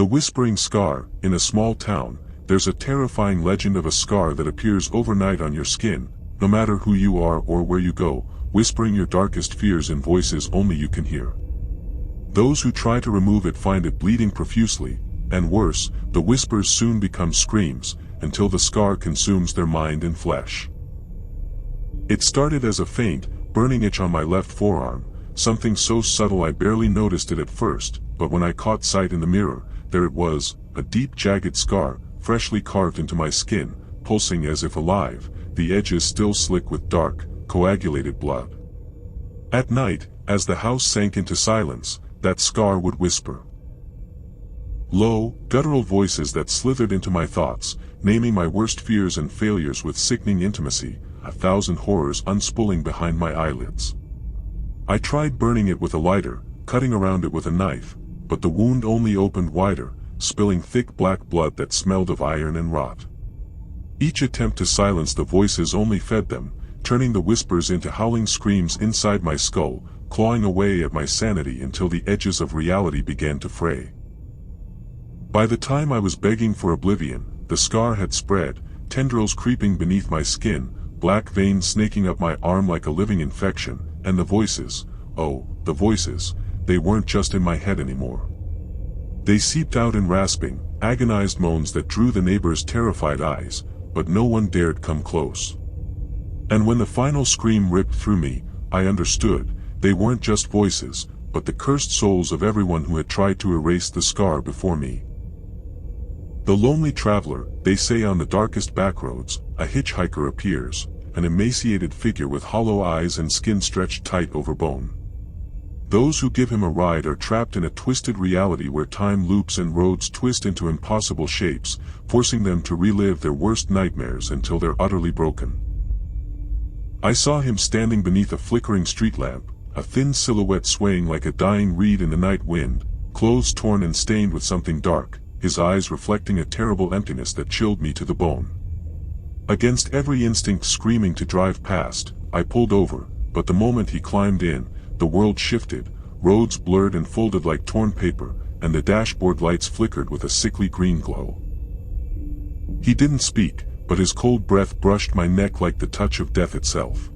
The Whispering Scar. In a small town, there's a terrifying legend of a scar that appears overnight on your skin, no matter who you are or where you go, whispering your darkest fears in voices only you can hear. Those who try to remove it find it bleeding profusely, and worse, the whispers soon become screams, until the scar consumes their mind and flesh. It started as a faint, burning itch on my left forearm, something so subtle I barely noticed it at first, but when I caught sight in the mirror, there it was, a deep jagged scar, freshly carved into my skin, pulsing as if alive, the edges still slick with dark, coagulated blood. At night, as the house sank into silence, that scar would whisper. Low, guttural voices that slithered into my thoughts, naming my worst fears and failures with sickening intimacy, 1,000 horrors unspooling behind my eyelids. I tried burning it with a lighter, cutting around it with a knife, but the wound only opened wider, spilling thick black blood that smelled of iron and rot. Each attempt to silence the voices only fed them, turning the whispers into howling screams inside my skull, clawing away at my sanity until the edges of reality began to fray. By the time I was begging for oblivion, the scar had spread, tendrils creeping beneath my skin, black veins snaking up my arm like a living infection, and the voices, oh, the voices, they weren't just in my head anymore. They seeped out in rasping, agonized moans that drew the neighbors' terrified eyes, but no one dared come close. And when the final scream ripped through me, I understood, they weren't just voices, but the cursed souls of everyone who had tried to erase the scar before me. The lonely traveler, they say, on the darkest backroads, a hitchhiker appears, an emaciated figure with hollow eyes and skin stretched tight over bone. Those who give him a ride are trapped in a twisted reality where time loops and roads twist into impossible shapes, forcing them to relive their worst nightmares until they're utterly broken. I saw him standing beneath a flickering street lamp, a thin silhouette swaying like a dying reed in the night wind, clothes torn and stained with something dark, his eyes reflecting a terrible emptiness that chilled me to the bone. Against every instinct screaming to drive past, I pulled over, but the moment he climbed in, the world shifted, roads blurred and folded like torn paper, and the dashboard lights flickered with a sickly green glow. He didn't speak, but his cold breath brushed my neck like the touch of death itself.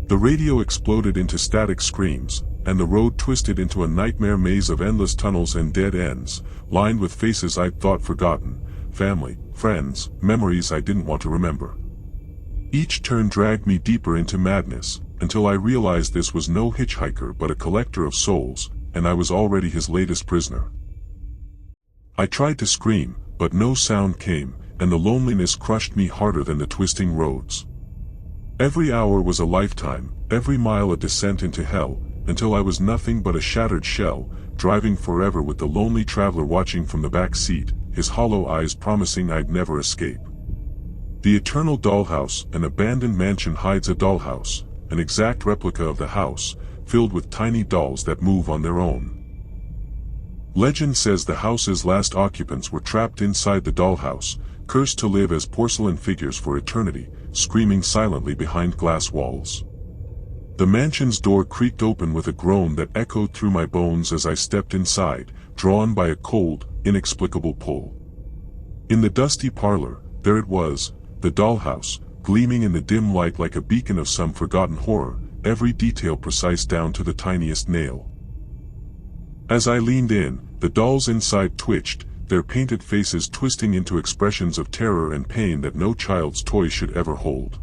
The radio exploded into static screams, and the road twisted into a nightmare maze of endless tunnels and dead ends, lined with faces I'd thought forgotten, family, friends, memories I didn't want to remember. Each turn dragged me deeper into madness, until I realized this was no hitchhiker but a collector of souls, and I was already his latest prisoner. I tried to scream, but no sound came, and the loneliness crushed me harder than the twisting roads. Every hour was a lifetime, every mile a descent into hell, until I was nothing but a shattered shell, driving forever with the lonely traveler watching from the back seat, his hollow eyes promising I'd never escape. The eternal dollhouse. An abandoned mansion hides a dollhouse, an exact replica of the house, filled with tiny dolls that move on their own. Legend says the house's last occupants were trapped inside the dollhouse, cursed to live as porcelain figures for eternity, screaming silently behind glass walls. The mansion's door creaked open with a groan that echoed through my bones as I stepped inside, drawn by a cold, inexplicable pull. In the dusty parlor, there it was, the dollhouse, gleaming in the dim light like a beacon of some forgotten horror, every detail precise down to the tiniest nail. As I leaned in, the dolls inside twitched, their painted faces twisting into expressions of terror and pain that no child's toy should ever hold.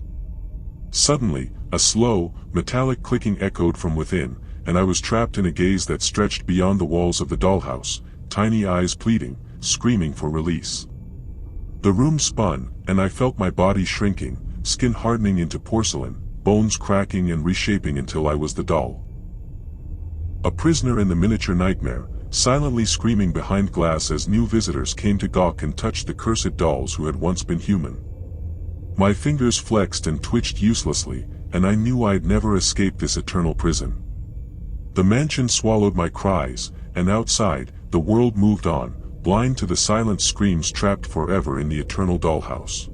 Suddenly, a slow, metallic clicking echoed from within, and I was trapped in a gaze that stretched beyond the walls of the dollhouse, tiny eyes pleading, screaming for release. The room spun, and I felt my body shrinking, skin hardening into porcelain, bones cracking and reshaping until I was the doll. A prisoner in the miniature nightmare, silently screaming behind glass as new visitors came to gawk and touch the cursed dolls who had once been human. My fingers flexed and twitched uselessly, and I knew I'd never escape this eternal prison. The mansion swallowed my cries, and outside, the world moved on, blind to the silent screams trapped forever in the eternal dollhouse.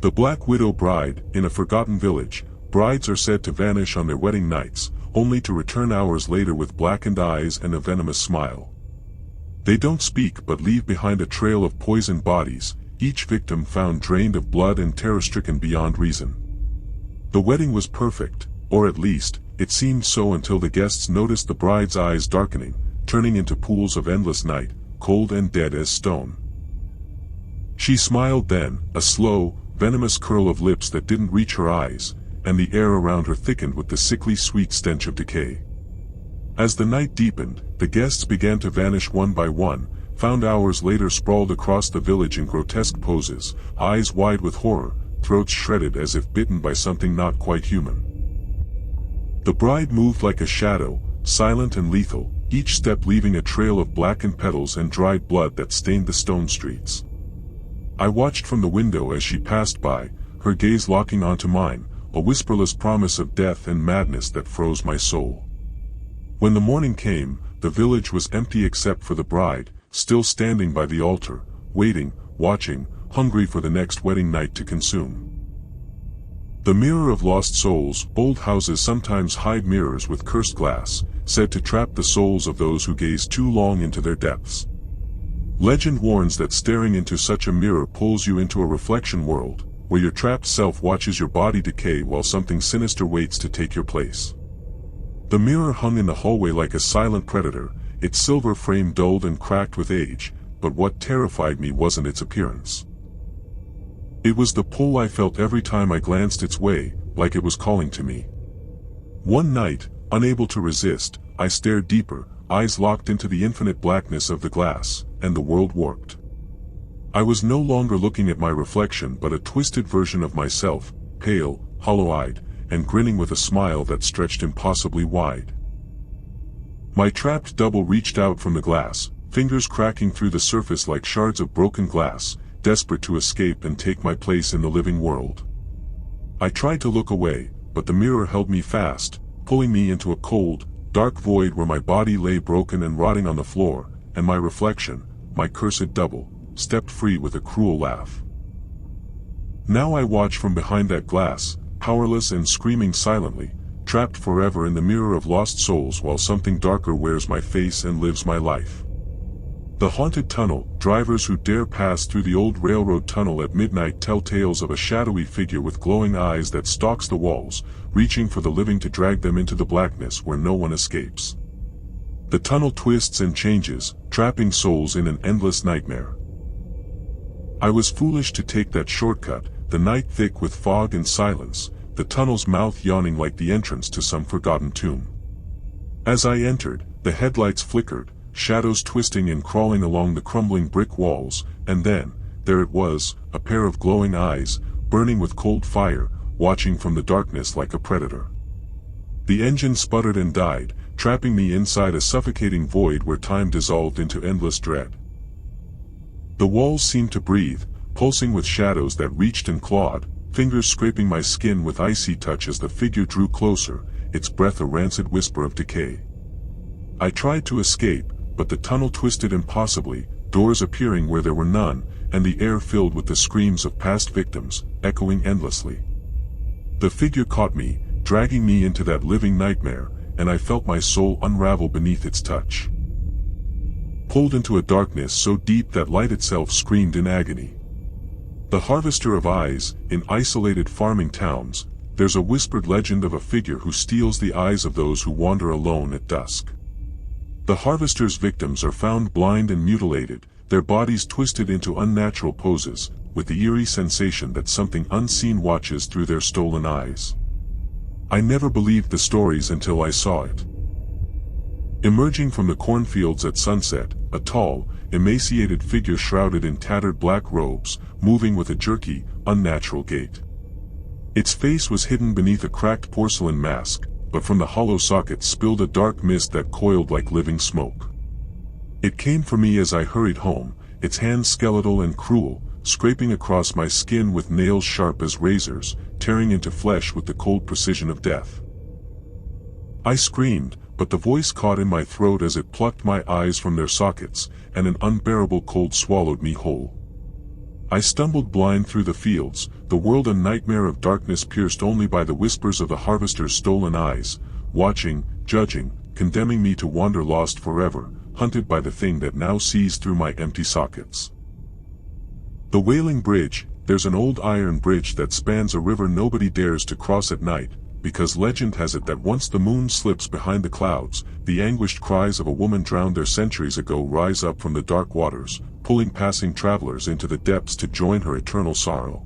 The Black Widow Bride. In a forgotten village, brides are said to vanish on their wedding nights, only to return hours later with blackened eyes and a venomous smile. They don't speak but leave behind a trail of poisoned bodies, each victim found drained of blood and terror-stricken beyond reason. The wedding was perfect, or at least, it seemed so until the guests noticed the bride's eyes darkening, turning into pools of endless night, cold and dead as stone. She smiled then, a slow, venomous curl of lips that didn't reach her eyes, and the air around her thickened with the sickly sweet stench of decay. As the night deepened, the guests began to vanish one by one, found hours later sprawled across the village in grotesque poses, eyes wide with horror, throats shredded as if bitten by something not quite human. The bride moved like a shadow, silent and lethal, each step leaving a trail of blackened petals and dried blood that stained the stone streets. I watched from the window as she passed by, her gaze locking onto mine, a whisperless promise of death and madness that froze my soul. When the morning came, the village was empty except for the bride, still standing by the altar, waiting, watching, hungry for the next wedding night to consume. The mirror of lost souls, old houses sometimes hide mirrors with cursed glass, said to trap the souls of those who gaze too long into their depths. Legend warns that staring into such a mirror pulls you into a reflection world, where your trapped self watches your body decay while something sinister waits to take your place. The mirror hung in the hallway like a silent predator, its silver frame dulled and cracked with age, but what terrified me wasn't its appearance. It was the pull I felt every time I glanced its way, like it was calling to me. One night, unable to resist, I stared deeper, eyes locked into the infinite blackness of the glass, and the world warped. I was no longer looking at my reflection but a twisted version of myself, pale, hollow-eyed, and grinning with a smile that stretched impossibly wide. My trapped double reached out from the glass, fingers cracking through the surface like shards of broken glass, desperate to escape and take my place in the living world. I tried to look away, but the mirror held me fast, pulling me into a cold, dark void where my body lay broken and rotting on the floor, and my reflection, my cursed double, stepped free with a cruel laugh. Now I watch from behind that glass, powerless and screaming silently, trapped forever in the mirror of lost souls while something darker wears my face and lives my life. The haunted tunnel, drivers who dare pass through the old railroad tunnel at midnight tell tales of a shadowy figure with glowing eyes that stalks the walls, reaching for the living to drag them into the blackness where no one escapes. The tunnel twists and changes, trapping souls in an endless nightmare. I was foolish to take that shortcut, the night thick with fog and silence, the tunnel's mouth yawning like the entrance to some forgotten tomb. As I entered, the headlights flickered, shadows twisting and crawling along the crumbling brick walls, and then, there it was, a pair of glowing eyes, burning with cold fire, watching from the darkness like a predator. The engine sputtered and died, trapping me inside a suffocating void where time dissolved into endless dread. The walls seemed to breathe, pulsing with shadows that reached and clawed, fingers scraping my skin with icy touch as the figure drew closer, its breath a rancid whisper of decay. I tried to escape, but the tunnel twisted impossibly, doors appearing where there were none, and the air filled with the screams of past victims, echoing endlessly. The figure caught me, dragging me into that living nightmare, and I felt my soul unravel beneath its touch. Pulled into a darkness so deep that light itself screamed in agony. The harvester of eyes, in isolated farming towns, there's a whispered legend of a figure who steals the eyes of those who wander alone at dusk. The harvester's victims are found blind and mutilated, their bodies twisted into unnatural poses, with the eerie sensation that something unseen watches through their stolen eyes. I never believed the stories until I saw it. Emerging from the cornfields at sunset, a tall, emaciated figure shrouded in tattered black robes, moving with a jerky, unnatural gait. Its face was hidden beneath a cracked porcelain mask, but from the hollow socket spilled a dark mist that coiled like living smoke. It came for me as I hurried home, its hands skeletal and cruel, scraping across my skin with nails sharp as razors, tearing into flesh with the cold precision of death. I screamed, but the voice caught in my throat as it plucked my eyes from their sockets, and an unbearable cold swallowed me whole. I stumbled blind through the fields, the world a nightmare of darkness pierced only by the whispers of the harvester's stolen eyes, watching, judging, condemning me to wander lost forever, hunted by the thing that now sees through my empty sockets. The Wailing Bridge. There's an old iron bridge that spans a river nobody dares to cross at night, because legend has it that once the moon slips behind the clouds, the anguished cries of a woman drowned there centuries ago rise up from the dark waters, pulling passing travelers into the depths to join her eternal sorrow.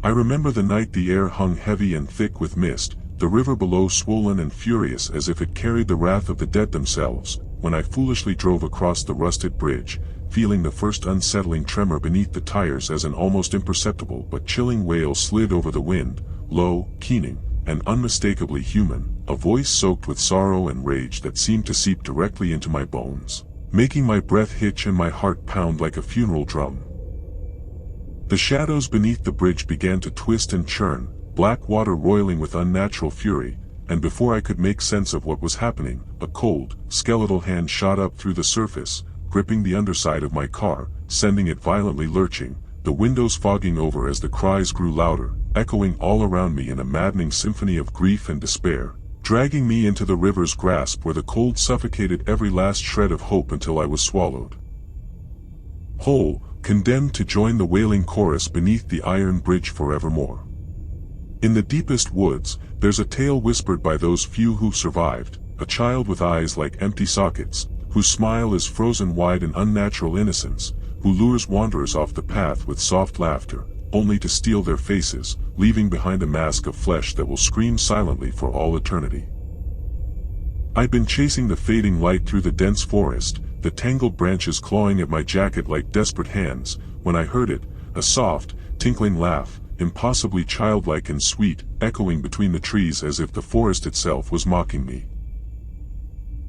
I remember the night the air hung heavy and thick with mist, the river below swollen and furious as if it carried the wrath of the dead themselves, when I foolishly drove across the rusted bridge, feeling the first unsettling tremor beneath the tires as an almost imperceptible but chilling wail slid over the wind, low, keening, and unmistakably human, a voice soaked with sorrow and rage that seemed to seep directly into my bones, making my breath hitch and my heart pound like a funeral drum. The shadows beneath the bridge began to twist and churn, black water roiling with unnatural fury, and before I could make sense of what was happening, a cold, skeletal hand shot up through the surface, gripping the underside of my car, sending it violently lurching, the windows fogging over as the cries grew louder, echoing all around me in a maddening symphony of grief and despair, dragging me into the river's grasp where the cold suffocated every last shred of hope until I was swallowed whole, condemned to join the wailing chorus beneath the iron bridge forevermore. In the deepest woods, there's a tale whispered by those few who survived, a child with eyes like empty sockets, whose smile is frozen wide in unnatural innocence, who lures wanderers off the path with soft laughter, only to steal their faces, leaving behind a mask of flesh that will scream silently for all eternity. I'd been chasing the fading light through the dense forest, the tangled branches clawing at my jacket like desperate hands, when I heard it, a soft, tinkling laugh, impossibly childlike and sweet, echoing between the trees as if the forest itself was mocking me.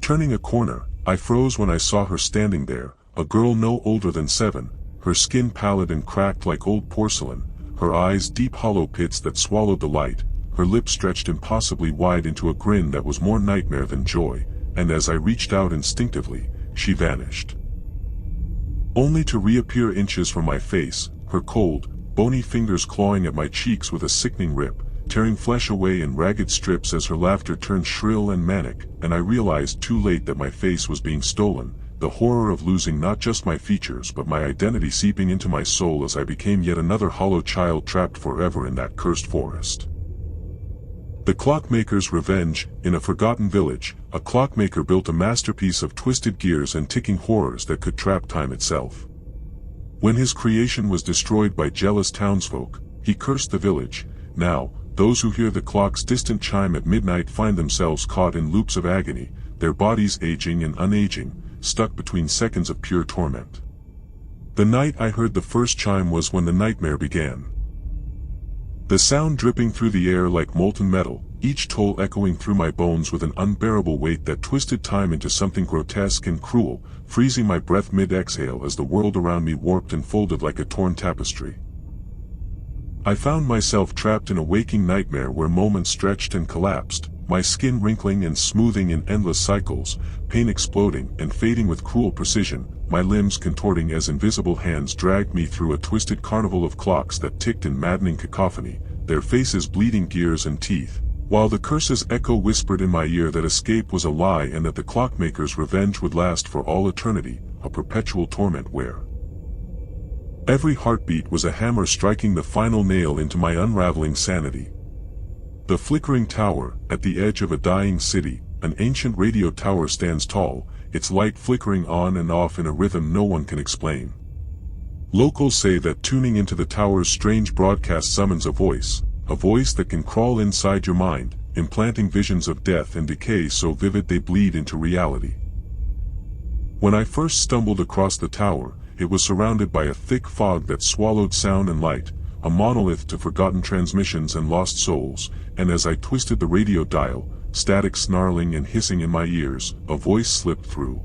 Turning a corner, I froze when I saw her standing there, a girl no older than 7, her skin pallid and cracked like old porcelain, her eyes deep hollow pits that swallowed the light, her lips stretched impossibly wide into a grin that was more nightmare than joy, and as I reached out instinctively, she vanished. Only to reappear inches from my face, her cold, bony fingers clawing at my cheeks with a sickening rip, tearing flesh away in ragged strips as her laughter turned shrill and manic, and I realized too late that my face was being stolen, the horror of losing not just my features but my identity seeping into my soul as I became yet another hollow child trapped forever in that cursed forest. The Clockmaker's Revenge. In a forgotten village, a clockmaker built a masterpiece of twisted gears and ticking horrors that could trap time itself. When his creation was destroyed by jealous townsfolk, he cursed the village. Now, those who hear the clock's distant chime at midnight find themselves caught in loops of agony, their bodies aging and unaging, stuck between seconds of pure torment. The night I heard the first chime was when the nightmare began. The sound dripping through the air like molten metal, each toll echoing through my bones with an unbearable weight that twisted time into something grotesque and cruel, freezing my breath mid-exhale as the world around me warped and folded like a torn tapestry. I found myself trapped in a waking nightmare where moments stretched and collapsed, my skin wrinkling and smoothing in endless cycles, pain exploding and fading with cruel precision, my limbs contorting as invisible hands dragged me through a twisted carnival of clocks that ticked in maddening cacophony, their faces bleeding gears and teeth, while the curse's echo whispered in my ear that escape was a lie and that the clockmaker's revenge would last for all eternity, a perpetual torment where every heartbeat was a hammer striking the final nail into my unraveling sanity. The flickering tower, at the edge of a dying city, an ancient radio tower stands tall, its light flickering on and off in a rhythm no one can explain. Locals say that tuning into the tower's strange broadcast summons a voice that can crawl inside your mind, implanting visions of death and decay so vivid they bleed into reality. When I first stumbled across the tower, it was surrounded by a thick fog that swallowed sound and light, a monolith to forgotten transmissions and lost souls, and as I twisted the radio dial, static snarling and hissing in my ears, a voice slipped through.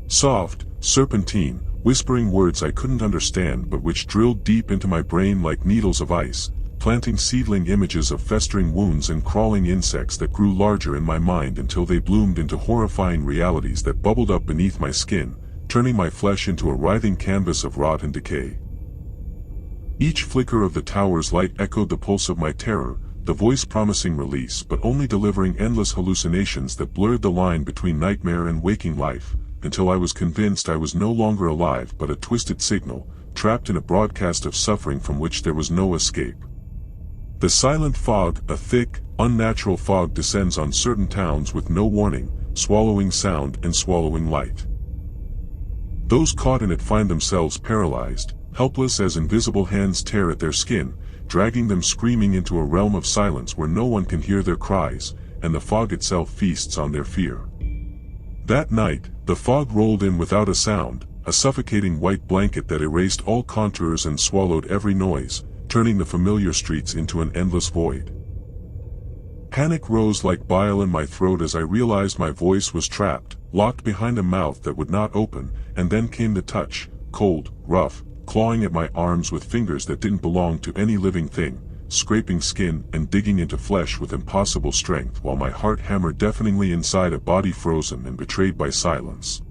Soft, serpentine, whispering words I couldn't understand but which drilled deep into my brain like needles of ice, planting seedling images of festering wounds and crawling insects that grew larger in my mind until they bloomed into horrifying realities that bubbled up beneath my skin, turning my flesh into a writhing canvas of rot and decay. Each flicker of the tower's light echoed the pulse of my terror, the voice promising release but only delivering endless hallucinations that blurred the line between nightmare and waking life, until I was convinced I was no longer alive but a twisted signal, trapped in a broadcast of suffering from which there was no escape. The silent fog, a thick, unnatural fog, descends on certain towns with no warning, swallowing sound and swallowing light. Those caught in it find themselves paralyzed, helpless as invisible hands tear at their skin, dragging them screaming into a realm of silence where no one can hear their cries, and the fog itself feasts on their fear. That night, the fog rolled in without a sound, a suffocating white blanket that erased all contours and swallowed every noise, turning the familiar streets into an endless void. Panic rose like bile in my throat as I realized my voice was trapped, locked behind a mouth that would not open, and then came the touch, cold, rough, clawing at my arms with fingers that didn't belong to any living thing, scraping skin and digging into flesh with impossible strength while my heart hammered deafeningly inside a body frozen and betrayed by silence.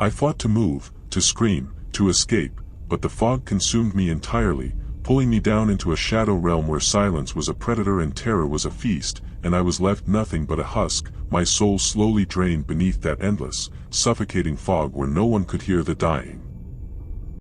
I fought to move, to scream, to escape, but the fog consumed me entirely, pulling me down into a shadow realm where silence was a predator and terror was a feast, and I was left nothing but a husk, my soul slowly drained beneath that endless, suffocating fog where no one could hear the dying.